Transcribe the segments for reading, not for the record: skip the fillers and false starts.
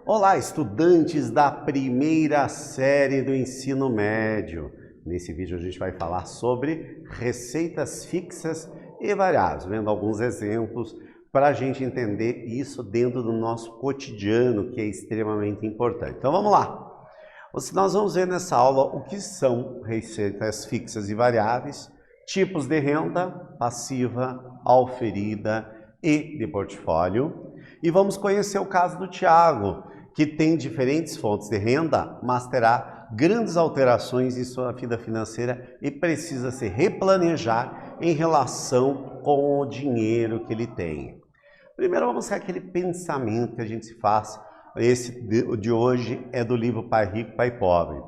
Olá, estudantes da primeira série do ensino médio. Nesse vídeo a gente vai falar sobre receitas fixas e variáveis, vendo alguns exemplos para a gente entender isso dentro do nosso cotidiano, que é extremamente importante. Então vamos lá. Nós vamos ver nessa aula o que são receitas fixas e variáveis, tipos de renda passiva, auferida e de portfólio. E vamos conhecer o caso do Tiago, que tem diferentes fontes de renda, mas terá grandes alterações em sua vida financeira e precisa se replanejar em relação com o dinheiro que ele tem. Primeiro vamos ver aquele pensamento que a gente se faz. Esse de hoje é do livro Pai Rico, Pai Pobre.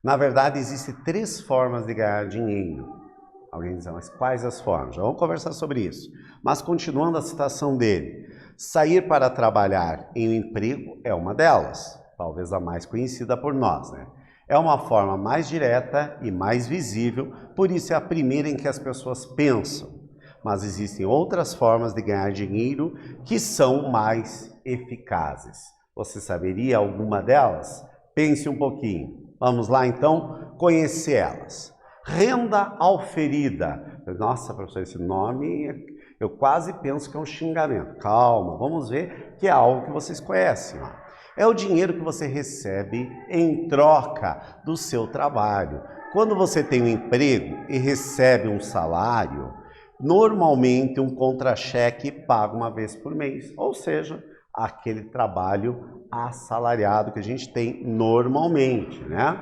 Na verdade, existem 3 formas de ganhar dinheiro. Alguém diz, mas quais as formas? Já vamos conversar sobre isso. Mas continuando a citação dele, sair para trabalhar em um emprego é uma delas, talvez a mais conhecida por nós, né? É uma forma mais direta e mais visível, por isso é a primeira em que as pessoas pensam. Mas existem outras formas de ganhar dinheiro que são mais eficazes. Você saberia alguma delas? Pense um pouquinho. Vamos lá então conhecer elas. Renda auferida. Nossa, professor, esse nome eu quase penso que é um xingamento. Calma, vamos ver que é algo que vocês conhecem. É o dinheiro que você recebe em troca do seu trabalho. Quando você tem um emprego e recebe um salário, normalmente um contra-cheque paga uma vez por mês, ou seja, aquele trabalho assalariado que a gente tem normalmente, né?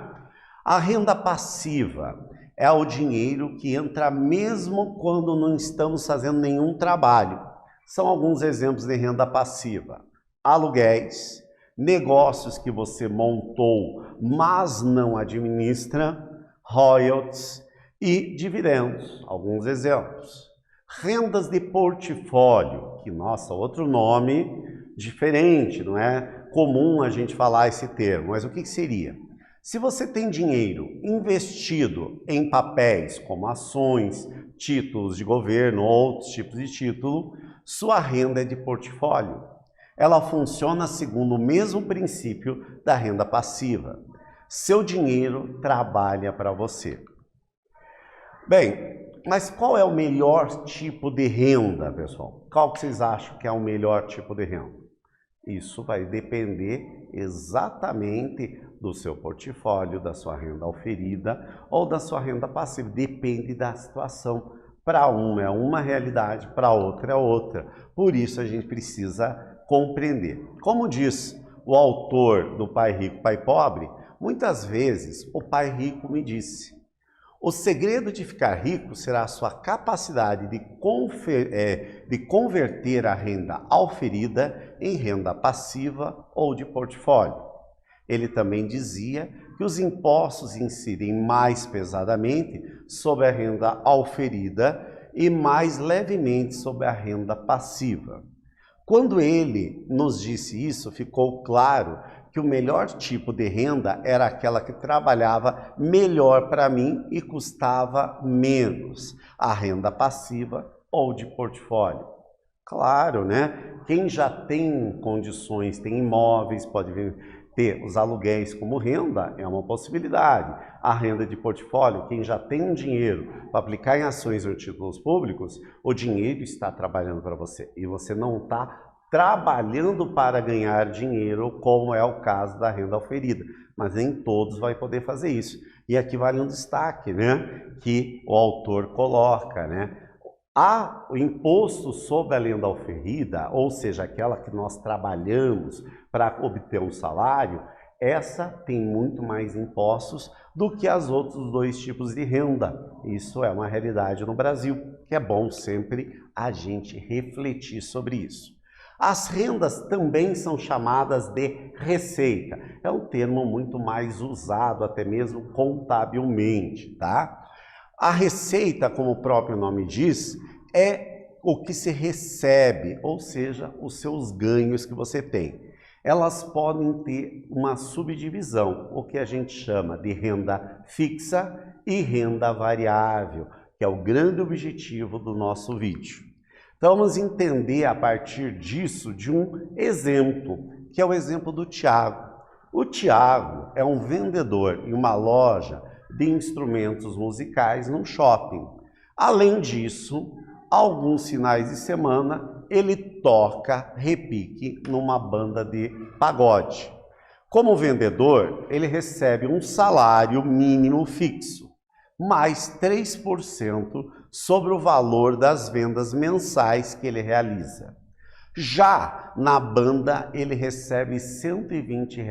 A renda passiva é o dinheiro que entra mesmo quando não estamos fazendo nenhum trabalho. São alguns exemplos de renda passiva: aluguéis, negócios que você montou, mas não administra, royalties e dividendos. Alguns exemplos. Rendas de portfólio, que, nossa, outro nome diferente, não é comum a gente falar esse termo, mas o que seria? Se você tem dinheiro investido em papéis como ações, títulos de governo, outros tipos de título, sua renda é de portfólio. Ela funciona segundo o mesmo princípio da renda passiva. Seu dinheiro trabalha para você. Bem, mas qual é o melhor tipo de renda, pessoal? Qual que vocês acham que é o melhor tipo de renda? Isso vai depender exatamente do seu portfólio, da sua renda auferida ou da sua renda passiva. Depende da situação. Para um é uma realidade, para outra é outra. Por isso a gente precisa compreender. Como diz o autor do Pai Rico, Pai Pobre, muitas vezes o pai rico me disse: o segredo de ficar rico será a sua capacidade de converter a renda auferida em renda passiva ou de portfólio. Ele também dizia que os impostos incidem mais pesadamente sobre a renda auferida e mais levemente sobre a renda passiva. Quando ele nos disse isso, ficou claro que o melhor tipo de renda era aquela que trabalhava melhor para mim e custava menos, a renda passiva ou de portfólio. Claro, né? Quem já tem condições, tem imóveis, pode ter os aluguéis como renda, é uma possibilidade. A renda de portfólio, quem já tem um dinheiro para aplicar em ações ou títulos públicos, o dinheiro está trabalhando para você e você não está trabalhando para ganhar dinheiro, como é o caso da renda auferida, mas nem todos vão poder fazer isso. E aqui vale um destaque, né, que o autor coloca, né? O imposto sobre a renda auferida, ou seja, aquela que nós trabalhamos para obter um salário, essa tem muito mais impostos do que as outros 2 tipos de renda. Isso é uma realidade no Brasil, que é bom sempre a gente refletir sobre isso. As rendas também são chamadas de receita. É um termo muito mais usado, até mesmo contabilmente, tá? A receita, como o próprio nome diz, é o que se recebe, ou seja, os seus ganhos que você tem. Elas podem ter uma subdivisão, o que a gente chama de renda fixa e renda variável, que é o grande objetivo do nosso vídeo. Então vamos entender a partir disso de um exemplo que é o exemplo do Tiago. O Tiago é um vendedor em uma loja de instrumentos musicais num shopping. Além disso, alguns finais de semana ele toca repique numa banda de pagode. Como vendedor, ele recebe um salário mínimo fixo, mais 3% sobre o valor das vendas mensais que ele realiza. Já na banda, ele recebe R$ 120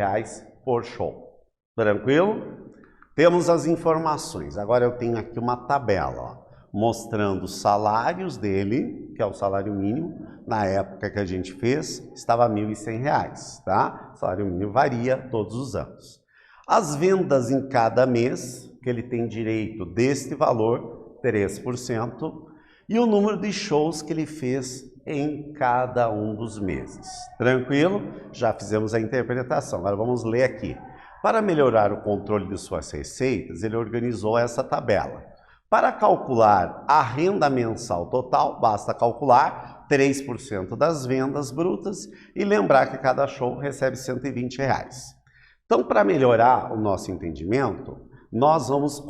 por show. Tranquilo? Temos as informações. Agora eu tenho aqui uma tabela, ó, mostrando os salários dele, que é o salário mínimo. Na época que a gente fez, estava R$ 1.100, tá? O salário mínimo varia todos os anos. As vendas em cada mês, que ele tem direito deste valor, 3%, e o número de shows que ele fez em cada um dos meses. Tranquilo? Já fizemos a interpretação. Agora vamos ler aqui. Para melhorar o controle de suas receitas, ele organizou essa tabela. Para calcular a renda mensal total, basta calcular 3% das vendas brutas e lembrar que cada show recebe R$ 120. Então, para melhorar o nosso entendimento, nós vamos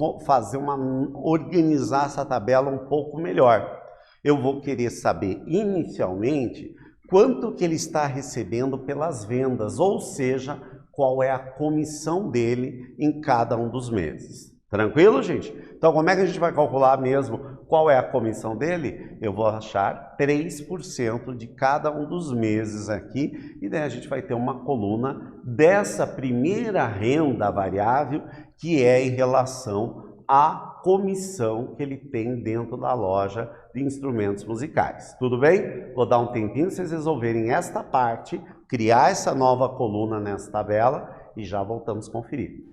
organizar essa tabela um pouco melhor. Eu vou querer saber inicialmente quanto que ele está recebendo pelas vendas, ou seja, qual é a comissão dele em cada um dos meses. Tranquilo, gente? Então, como é que a gente vai calcular mesmo qual é a comissão dele? Eu vou achar 3% de cada um dos meses aqui, e daí a gente vai ter uma coluna dessa primeira renda variável, que é em relação à comissão que ele tem dentro da loja de instrumentos musicais. Tudo bem? Vou dar um tempinho para vocês resolverem esta parte, criar essa nova coluna nessa tabela e já voltamos a conferir.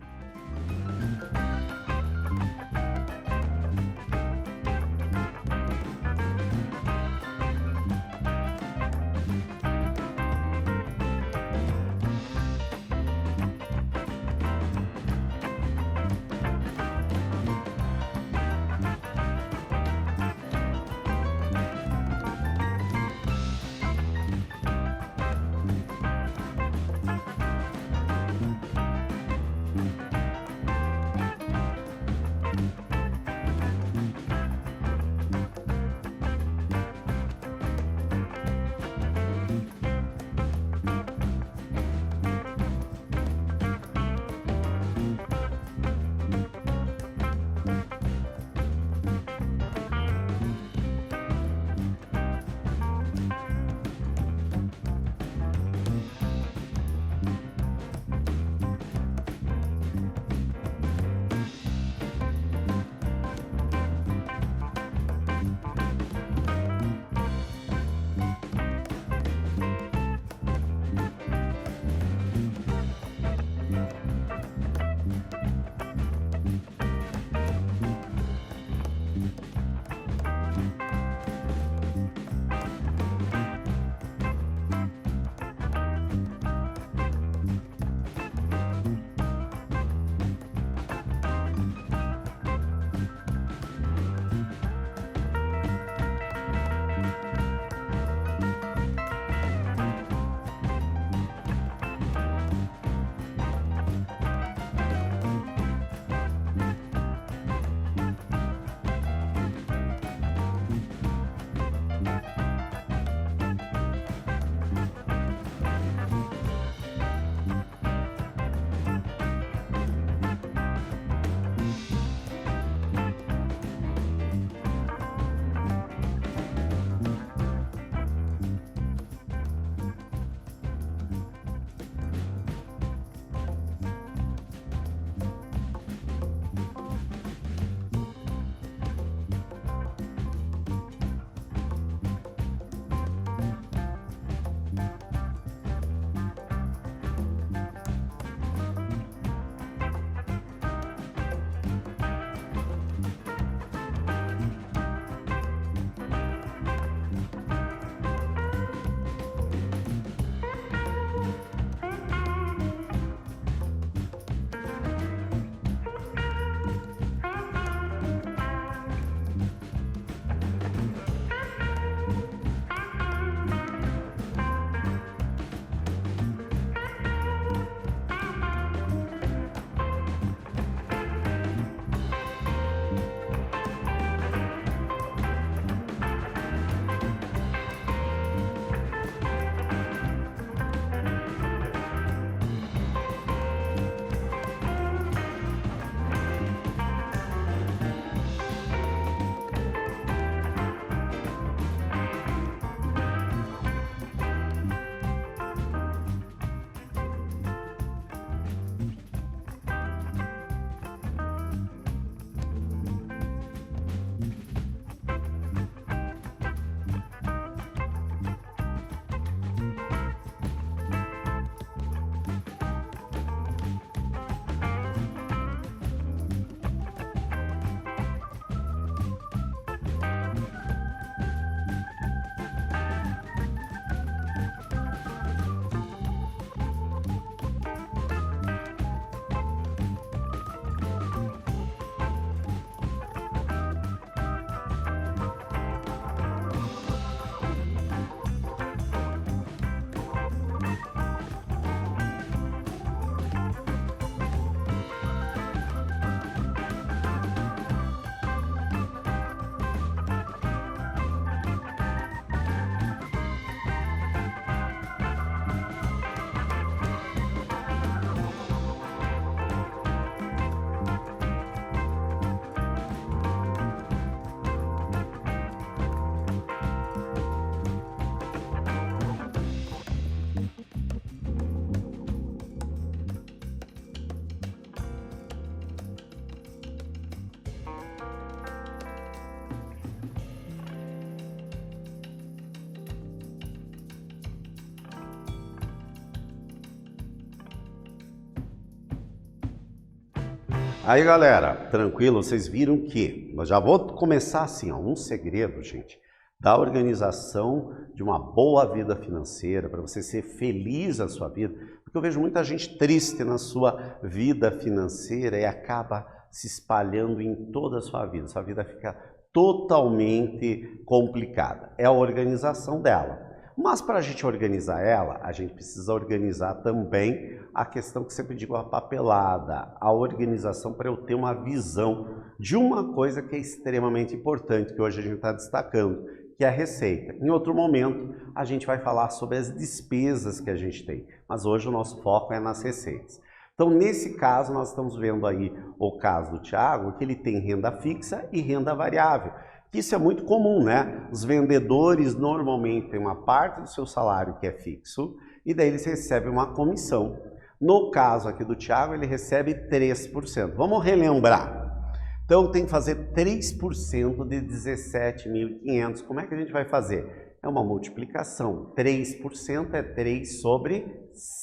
Aí, galera, tranquilo? Vocês viram que... Eu já vou começar assim, ó, um segredo, gente, da organização de uma boa vida financeira, para você ser feliz na sua vida, porque eu vejo muita gente triste na sua vida financeira e acaba se espalhando em toda a sua vida fica totalmente complicada. É a organização dela. Mas para a gente organizar ela, a gente precisa organizar também a questão que sempre digo, a papelada, a organização para eu ter uma visão de uma coisa que é extremamente importante, que hoje a gente está destacando, que é a receita. Em outro momento, a gente vai falar sobre as despesas que a gente tem, mas hoje o nosso foco é nas receitas. Então, nesse caso, nós estamos vendo aí o caso do Thiago, que ele tem renda fixa e renda variável. Isso é muito comum, né? Os vendedores normalmente têm uma parte do seu salário que é fixo e daí eles recebem uma comissão. No caso aqui do Thiago, ele recebe 3%. Vamos relembrar. Então, tem que fazer 3% de 17.500. Como é que a gente vai fazer? É uma multiplicação. 3% é 3 sobre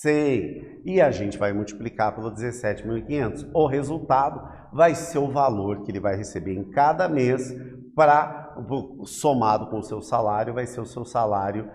100. E a gente vai multiplicar pelo 17.500. O resultado vai ser o valor que ele vai receber em cada mês, somado com o seu salário, vai ser o seu salário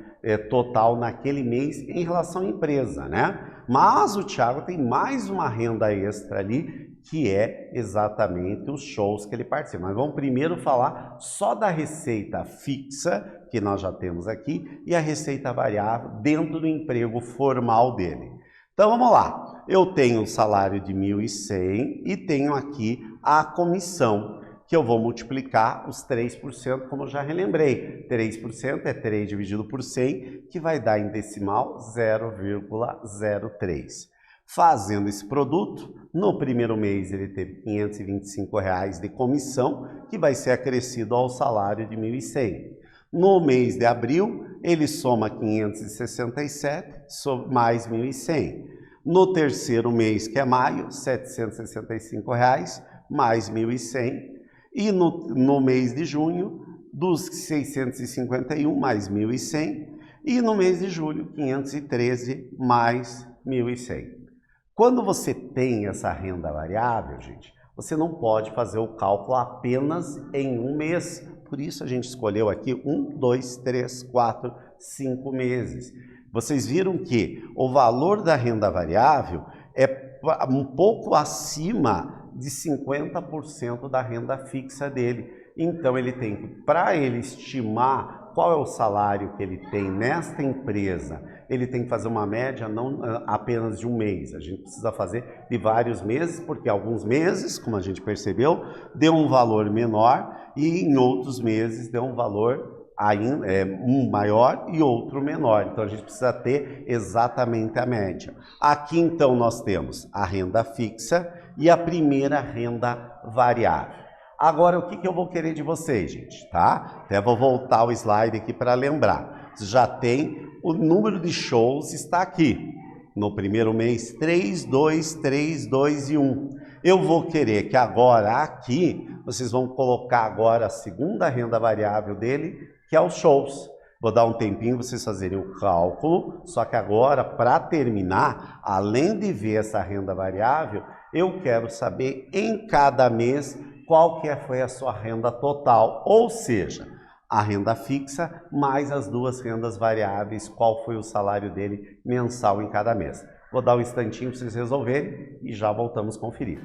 total naquele mês em relação à empresa, né? Mas o Thiago tem mais uma renda extra ali, que é exatamente os shows que ele participa. Mas vamos primeiro falar só da receita fixa, que nós já temos aqui, e a receita variável dentro do emprego formal dele. Então vamos lá, eu tenho um salário de 1.100 e tenho aqui a comissão, que eu vou multiplicar os 3%, como eu já relembrei. 3% é 3 dividido por 100, que vai dar em decimal 0,03. Fazendo esse produto, no primeiro mês ele teve R$ 525 de comissão, que vai ser acrescido ao salário de 1.100. No mês de abril, ele soma 567 mais 1.100. No terceiro mês, que é maio, R$ 765 mais 1.100. E no mês de junho, dos 651 mais 1.100. E no mês de julho, 513 mais 1.100. Quando você tem essa renda variável, gente, você não pode fazer o cálculo apenas em um mês. Por isso a gente escolheu aqui 1, 2, 3, 4, 5 meses. Vocês viram que o valor da renda variável é um pouco acima de 50% da renda fixa dele. Então ele tem que, para ele estimar qual é o salário que ele tem nesta empresa, ele tem que fazer uma média não apenas de um mês. A gente precisa fazer de vários meses, porque alguns meses, como a gente percebeu, deu um valor menor e em outros meses deu um valor um maior e outro menor. Então a gente precisa ter exatamente a média. Aqui então nós temos a renda fixa e a primeira renda variável. Agora o que eu vou querer de vocês, gente, tá? Até vou voltar o slide aqui para lembrar. Já tem o número de shows, está aqui. No primeiro mês, 3, 2, 3, 2 e 1. Eu vou querer que agora aqui, vocês vão colocar agora a segunda renda variável dele, que é os shows. Vou dar um tempinho para vocês fazerem o cálculo, só que agora, para terminar, além de ver essa renda variável, eu quero saber em cada mês qual que foi a sua renda total, ou seja, a renda fixa mais as duas rendas variáveis, qual foi o salário dele mensal em cada mês. Vou dar um instantinho para vocês resolverem e já voltamos a conferir.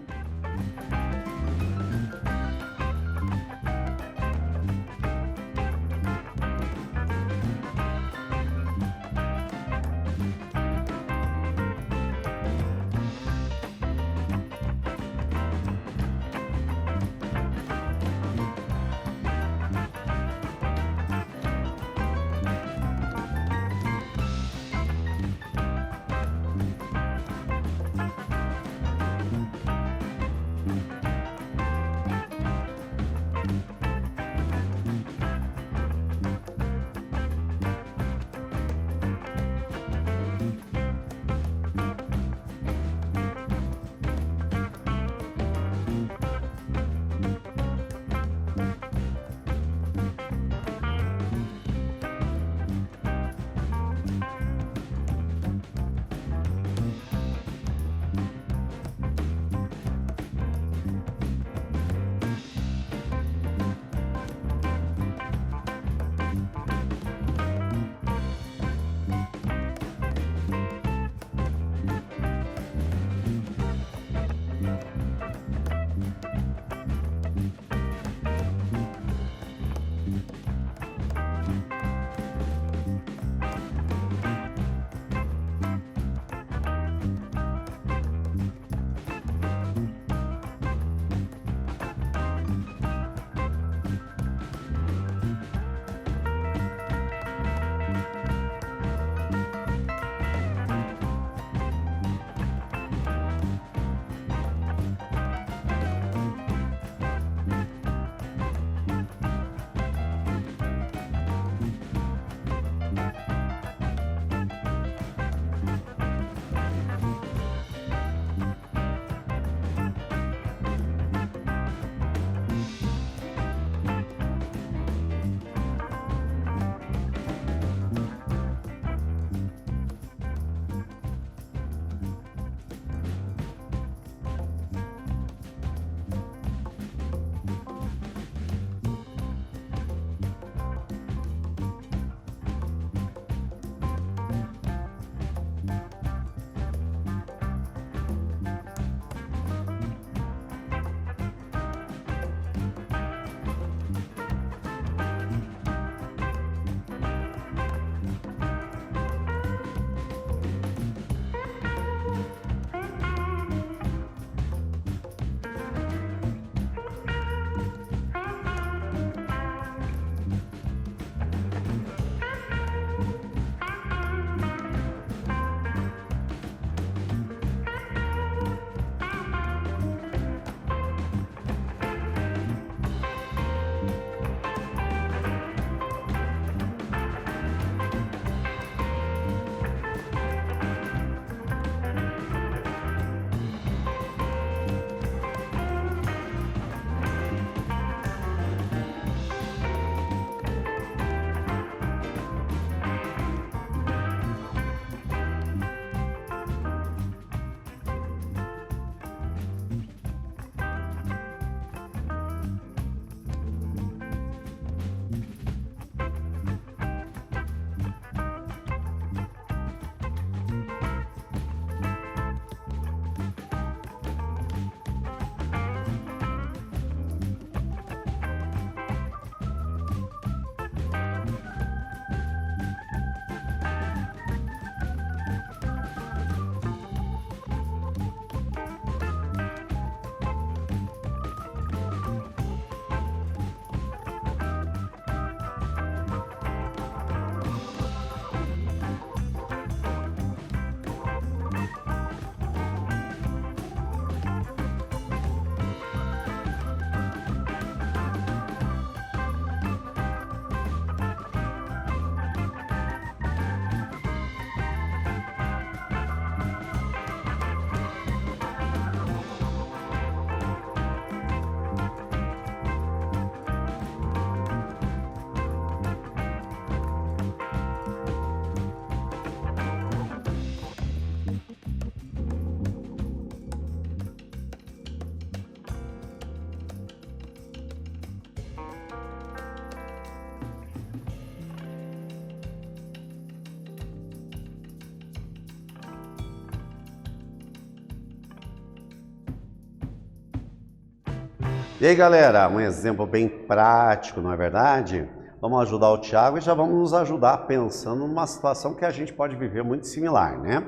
E aí, galera, um exemplo bem prático, não é verdade? Vamos ajudar o Thiago e já vamos nos ajudar pensando numa situação que a gente pode viver muito similar, né?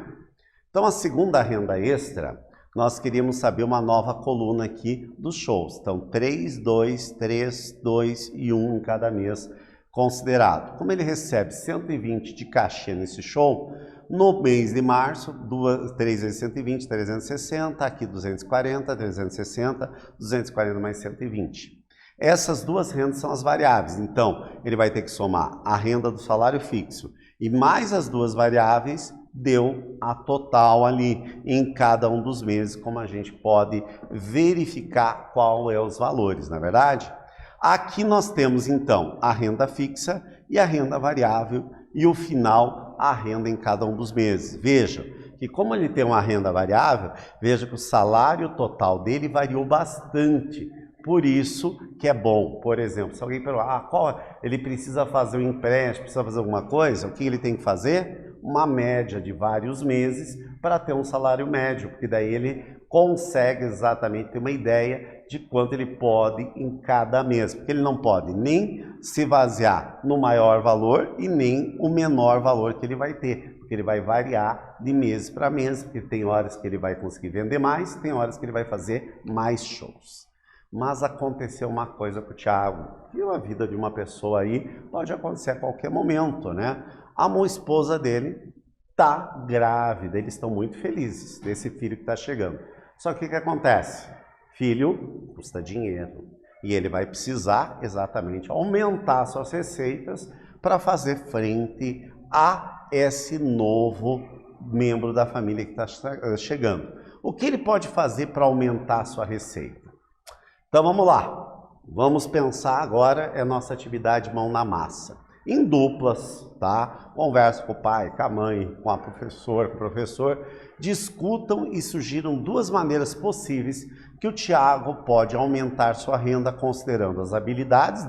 Então, a segunda renda extra, nós queríamos saber uma nova coluna aqui dos shows. Então, 3, 2, 3, 2 e 1 em cada mês considerado. Como ele recebe 120 de cachê nesse show, no mês de março, 3 vezes 120, 360, aqui 240, 360, 240 mais 120. Essas duas rendas são as variáveis, então ele vai ter que somar a renda do salário fixo e mais as duas variáveis, deu a total ali em cada um dos meses, como a gente pode verificar qual é os valores, não é verdade? Aqui nós temos então a renda fixa e a renda variável e o final a renda em cada um dos meses. Veja que como ele tem uma renda variável, veja que o salário total dele variou bastante. Por isso que é bom, por exemplo, se alguém perguntar, ele precisa fazer um empréstimo, precisa fazer alguma coisa, o que ele tem que fazer? Uma média de vários meses para ter um salário médio, porque daí ele consegue exatamente ter uma ideia de quanto ele pode em cada mês, porque ele não pode nem se basear no maior valor e nem o menor valor que ele vai ter, porque ele vai variar de mês para mês, porque tem horas que ele vai conseguir vender mais, tem horas que ele vai fazer mais shows. Mas aconteceu uma coisa com o Thiago, e a vida de uma pessoa aí pode acontecer a qualquer momento, né? A esposa dele está grávida, eles estão muito felizes desse filho que está chegando. Só que o que acontece? Filho custa dinheiro e ele vai precisar exatamente aumentar suas receitas para fazer frente a esse novo membro da família que está chegando. O que ele pode fazer para aumentar a sua receita? Então vamos lá, vamos pensar agora é nossa atividade mão na massa. Em duplas, tá? Conversa com o pai, com a mãe, com a professora, com o professor, discutam e sugiram duas maneiras possíveis que o Thiago pode aumentar sua renda considerando as habilidades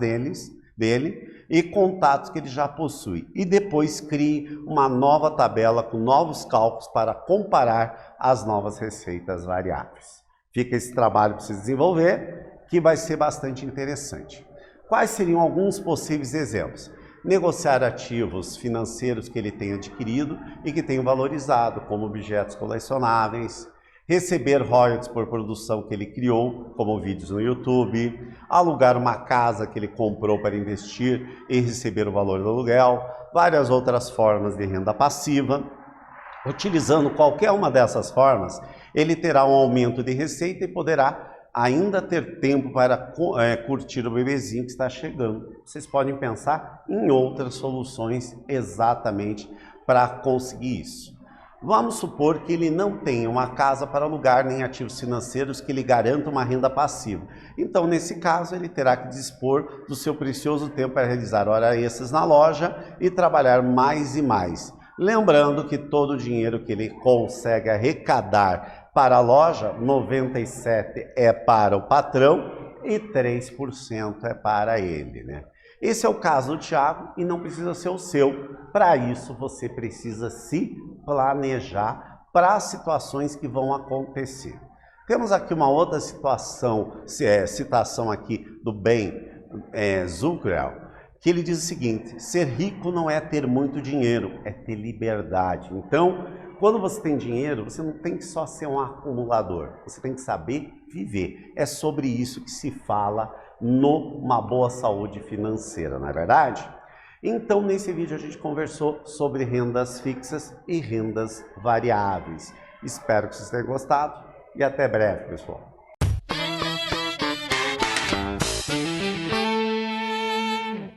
dele e contatos que ele já possui. E depois crie uma nova tabela com novos cálculos para comparar as novas receitas variáveis. Fica esse trabalho para se desenvolver, que vai ser bastante interessante. Quais seriam alguns possíveis exemplos? Negociar ativos financeiros que ele tem adquirido e que tem valorizado, como objetos colecionáveis, receber royalties por produção que ele criou, como vídeos no YouTube, alugar uma casa que ele comprou para investir e receber o valor do aluguel, várias outras formas de renda passiva. Utilizando qualquer uma dessas formas, ele terá um aumento de receita e poderá ainda ter tempo para curtir o bebezinho que está chegando. Vocês podem pensar em outras soluções exatamente para conseguir isso. Vamos supor que ele não tenha uma casa para alugar nem ativos financeiros que lhe garantam uma renda passiva. Então, nesse caso, ele terá que dispor do seu precioso tempo para realizar horas extras na loja e trabalhar mais e mais. Lembrando que todo o dinheiro que ele consegue arrecadar para a loja, 97% é para o patrão e 3% é para ele, né? Esse é o caso do Thiago e não precisa ser o seu. Para isso, você precisa se planejar para situações que vão acontecer. Temos aqui uma outra citação aqui do Ben Zuckerel, que ele diz o seguinte: ser rico não é ter muito dinheiro, é ter liberdade. Então, quando você tem dinheiro, você não tem que só ser um acumulador, você tem que saber viver. É sobre isso que se fala numa boa saúde financeira, não é verdade? Então, nesse vídeo a gente conversou sobre rendas fixas e rendas variáveis. Espero que vocês tenham gostado e até breve, pessoal.